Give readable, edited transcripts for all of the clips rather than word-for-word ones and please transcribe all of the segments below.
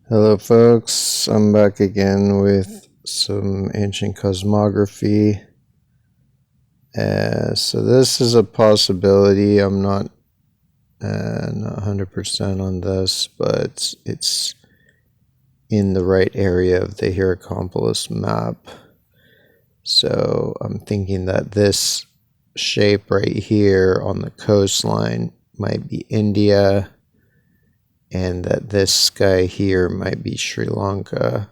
Hello, folks. I'm back again with some ancient cosmography. So this is a possibility. I'm not 100% on this, but it's in the right area of the Hierakonpolis map. So I'm thinking that this shape right here on the coastline might be India, and that this sky here might be Sri Lanka.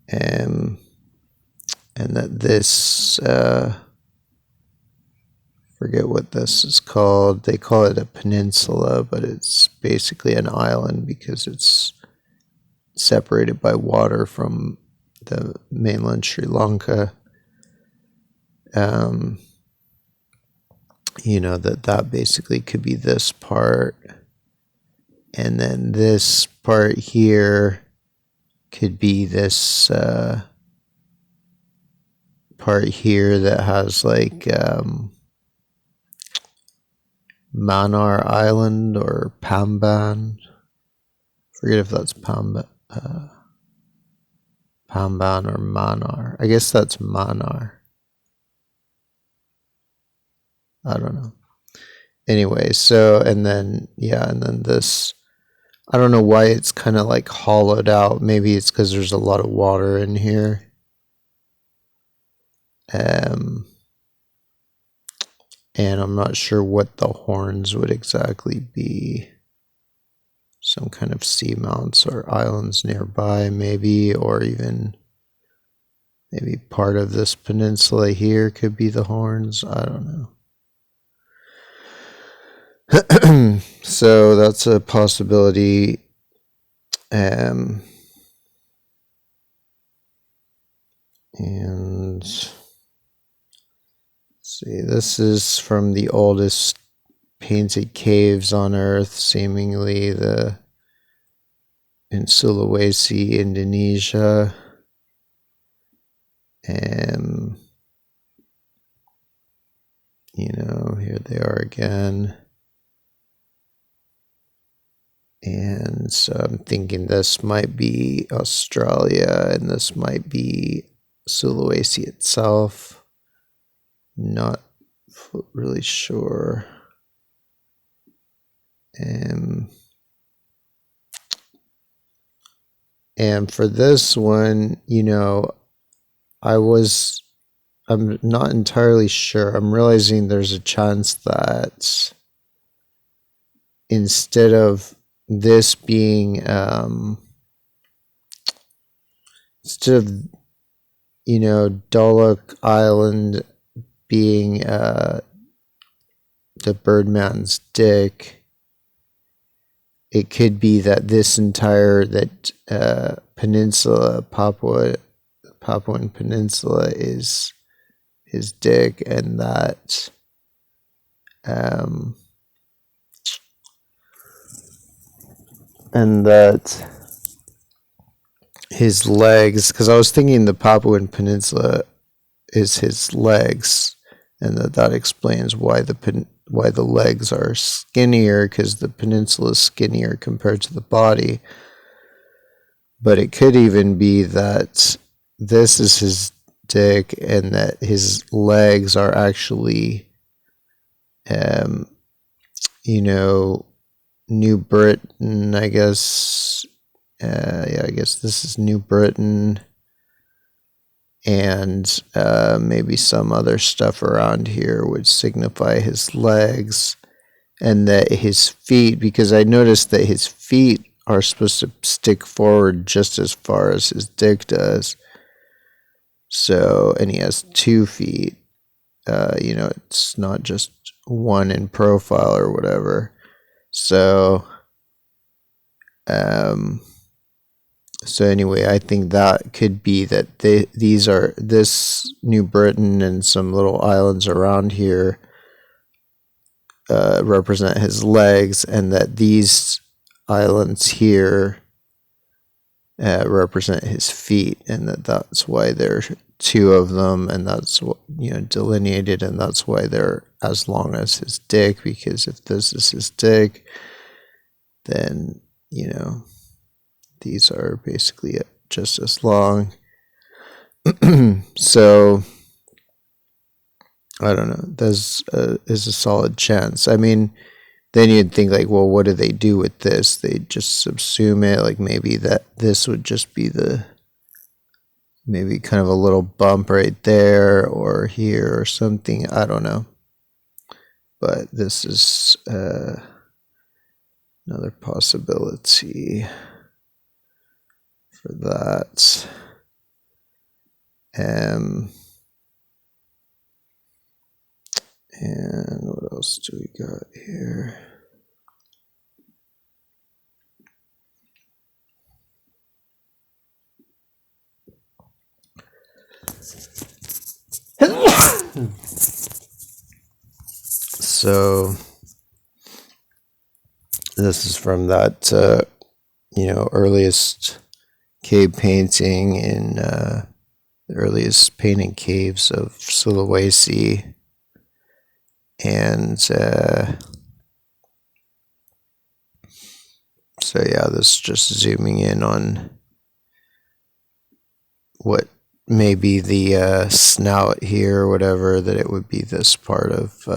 And that this, forget what this is called. They call it a peninsula, but it's basically an island because it's separated by water from the mainland Sri Lanka. That basically could be this part. And then this part here could be this part here that has like Manar Island or Pamban. Forget if that's Pamban or Manar. I guess that's Manar. I don't know. Anyway, so and then this. I don't know why it's kind of like hollowed out. Maybe it's because there's a lot of water in here. And I'm not sure what the horns would exactly be. Some kind of seamounts or islands nearby, maybe, or even maybe part of this peninsula here could be the horns. I don't know. So that's a possibility. And see, this is from the oldest painted caves on Earth, seemingly in Sulawesi, Indonesia. And here they are again. And so I'm thinking this might be Australia and this might be Sulawesi itself. Not really sure. And for this one, I'm not entirely sure. I'm realizing there's a chance that instead of this being instead of Duluk Island being the Birdman's dick, it could be that this entire peninsula, Papuan Peninsula, is his dick, and that his legs, because I was thinking the Papuan Peninsula is his legs, and that explains why the legs are skinnier, because the peninsula is skinnier compared to the body. But it could even be that this is his dick and that his legs are actually New Britain, I guess. I guess this is New Britain, and maybe some other stuff around here would signify his legs, and that his feet, because I noticed that his feet are supposed to stick forward just as far as his dick does. So, and he has 2 feet. It's not just one in profile or whatever. So anyway, I think that could be that this New Britain and some little islands around here represent his legs, and that these islands here represent his feet, and that's why there are 2 of them, and that's what delineated, and that's why they're as long as his dick, because if this is his dick, then these are basically just as long. So I don't know. There's is a solid chance. I mean, then you'd think like, well, what do they do with this? They just subsume it. Like maybe that this would just be maybe kind of a little bump right there or here or something. I don't know. But this is another possibility for that. And what else do we got here? So this is from that earliest cave painting in the earliest painted caves of Sulawesi. And so yeah, this is just zooming in on what may be the snout here or whatever, that it would be this part of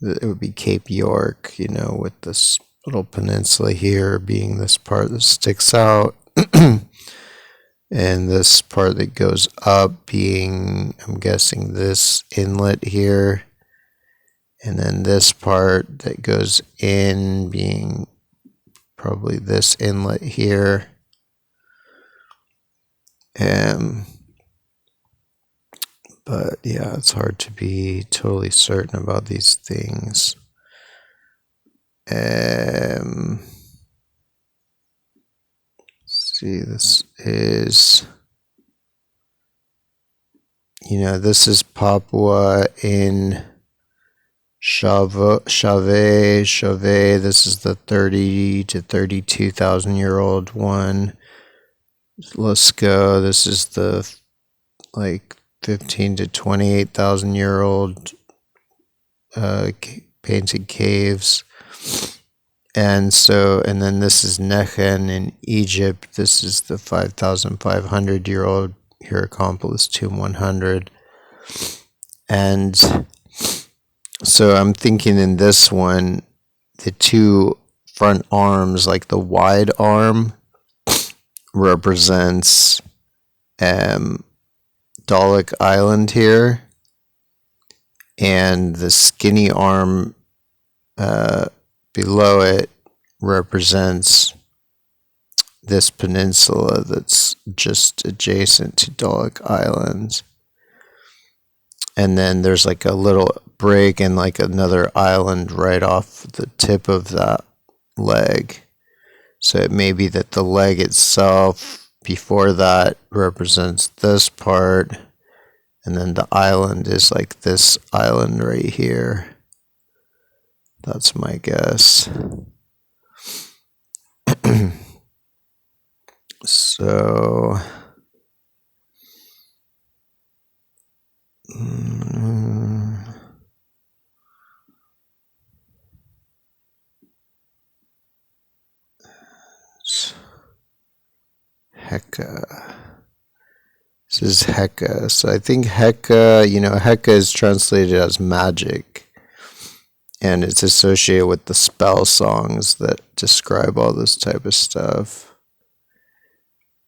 it would be Cape York, with this little peninsula here being this part that sticks out. And this part that goes up being, I'm guessing, this inlet here. And then this part that goes in being probably this inlet here. But yeah, it's hard to be totally certain about these things. See, this is, this is Papua in Chave. This is the 30 to 32,000 year old one. Lusco, this is the 15 to 28,000 year old painted caves. And then this is Nechen in Egypt. This is the 5,500 year old Hierakonpolis tomb 100. And so I'm thinking in this one, the two front arms, like the wide arm represents Dahlak Island here, and the skinny arm below it represents this peninsula that's just adjacent to Dahlak Island. And then there's like a little break and like another island right off the tip of that leg. So it may be that the leg itself before that represents this part, and then the island is like this island right here. That's my guess. So Heka. This is Heka. So I think Heka, Heka is translated as magic. And it's associated with the spell songs that describe all this type of stuff.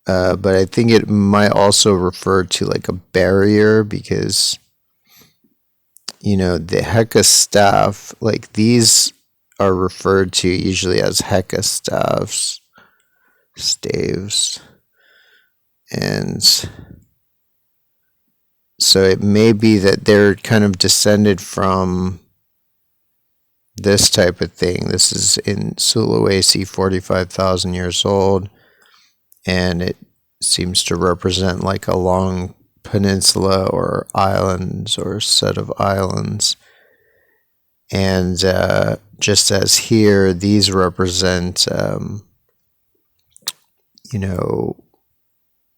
But I think it might also refer to like a barrier, because, the Heka staff, like these are referred to usually as Heka staves. And so it may be that they're kind of descended from this type of thing. This is in Sulawesi, 45,000 years old, and it seems to represent like a long peninsula or islands or set of islands. And just as here, these represent,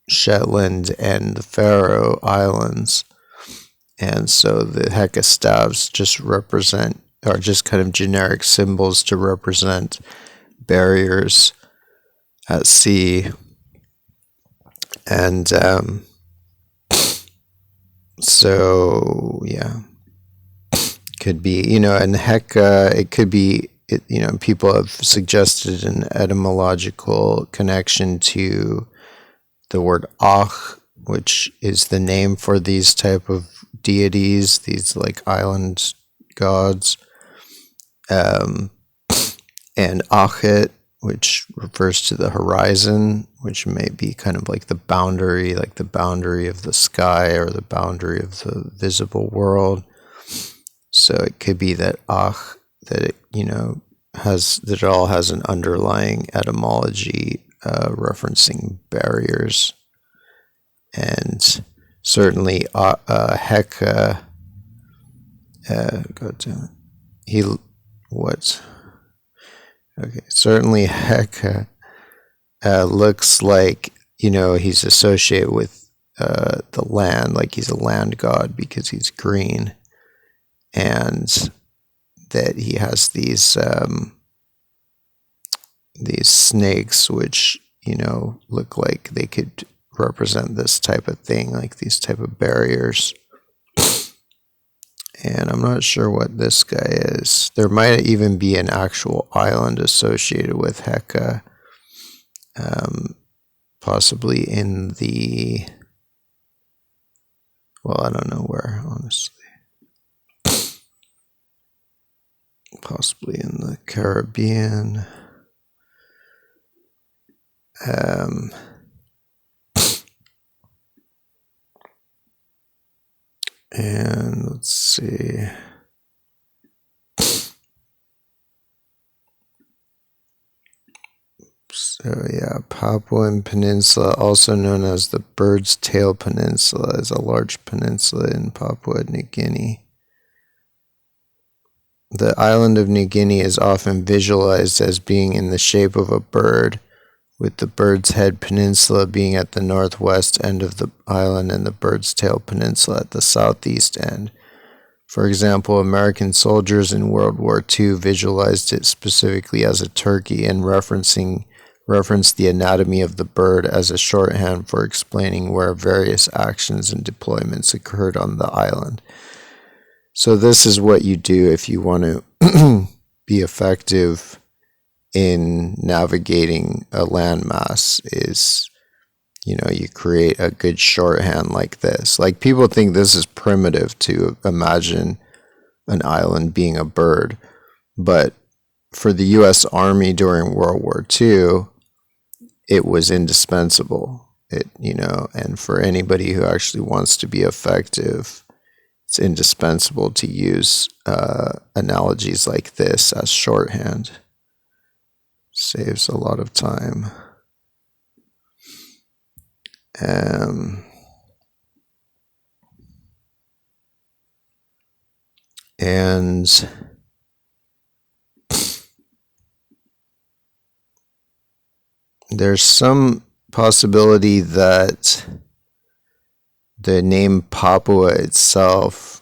Shetland and the Faroe Islands. And so the Heka staves are just kind of generic symbols to represent barriers at sea. And so, yeah, could be, and Heka, it could be, people have suggested an etymological connection to the word Ach, which is the name for these type of deities, these like island gods, um, and Achet, which refers to the horizon, which may be kind of like the boundary of the sky or the boundary of the visible world. So it could be that Ach, that it, that it all has an underlying etymology referencing barriers. And certainly Heka, God damn it, certainly Heka looks like, he's associated with the land, like he's a land god because he's green, and that he has these snakes which, look like they could represent this type of thing, like these type of barriers. And I'm not sure what this guy is. There might even be an actual island associated with Heka, possibly in the, well, I don't know where, honestly. Possibly in the Caribbean. And let's see. So yeah, Papuan Peninsula, also known as the Bird's Tail Peninsula, is a large peninsula in Papua New Guinea. The island of New Guinea is often visualized as being in the shape of a bird, with the Bird's Head Peninsula being at the northwest end of the island and the Bird's Tail Peninsula at the southeast end. For example, American soldiers in World War II visualized it specifically as a turkey and referenced the anatomy of the bird as a shorthand for explaining where various actions and deployments occurred on the island. So this is what you do if you want to be effective in navigating a landmass, is, you create a good shorthand like this. Like, people think this is primitive to imagine an island being a bird, but for the U.S. Army during World War II, it was indispensable. And for anybody who actually wants to be effective, it's indispensable to use analogies like this as shorthand. Saves a lot of time. And there's some possibility that the name Papua itself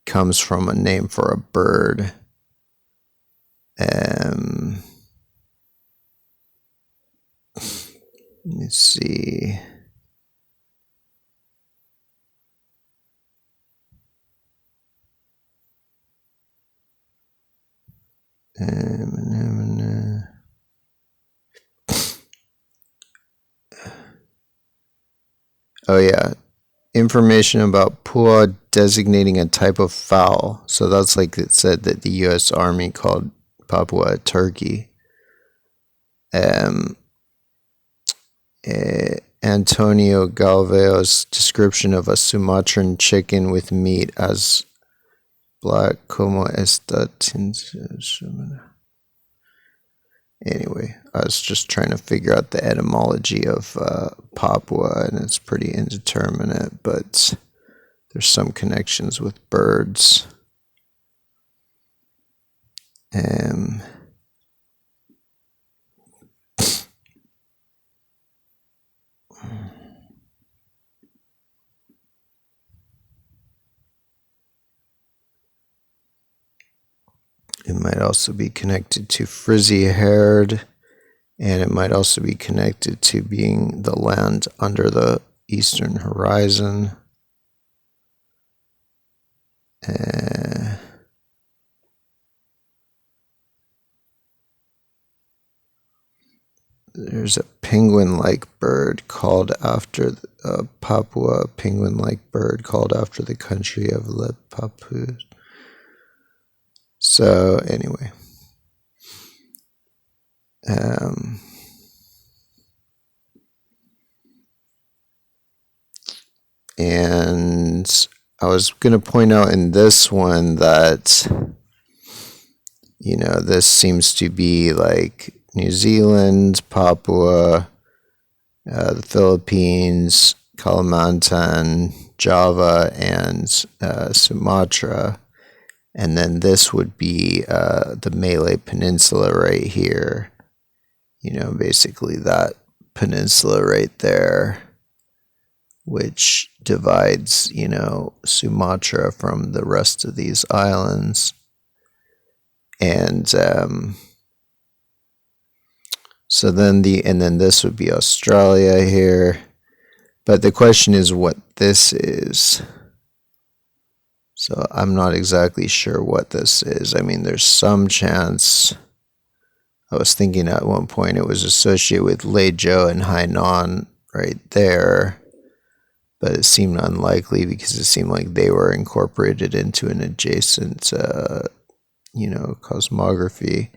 comes from a name for a bird. Let me see. Oh yeah, information about pua designating a type of fowl. So that's like it said that the U.S. Army called Papua a turkey. Antonio Galveo's description of a Sumatran chicken with meat as black como esta. Anyway, I was just trying to figure out the etymology of Papua, and it's pretty indeterminate, but there's some connections with birds. It might also be connected to frizzy-haired And it might also be connected to being the land under the eastern horizon. There's a penguin-like bird called after Papua penguin-like bird called after the country of Le Papous. So anyway, and I was going to point out in this one that, this seems to be like New Zealand, Papua, the Philippines, Kalimantan, Java, and Sumatra. And then this would be the Malay Peninsula right here. Basically that peninsula right there, which divides, Sumatra from the rest of these islands. And so then this would be Australia here. But the question is what this is. So I'm not exactly sure what this is. I mean, there's some chance. I was thinking at one point it was associated with Leizhou and Hainan right there. But it seemed unlikely because it seemed like they were incorporated into an adjacent, cosmography.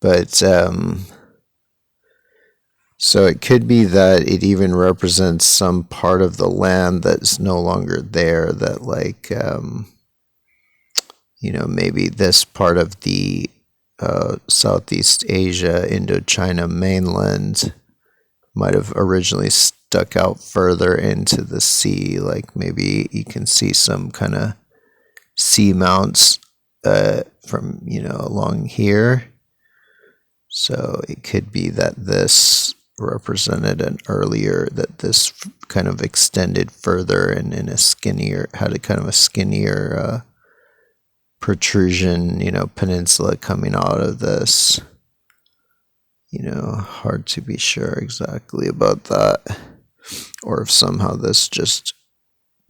But so it could be that it even represents some part of the land that's no longer there, that maybe this part of the Southeast Asia, Indochina mainland might have originally stuck out further into the sea. Like maybe you can see some kind of sea mounts from, along here. So it could be that this represented that this kind of extended further and in a skinnier, had a kind of a skinnier protrusion, peninsula coming out of this. Hard to be sure exactly about that. Or if somehow this just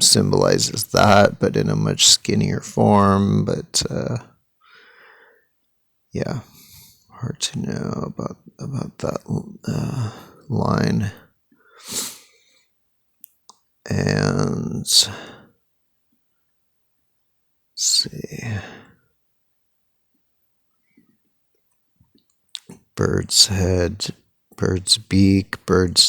symbolizes that, but in a much skinnier form. But yeah, hard to know about that line. And let's see. Bird's head, bird's beak, bird's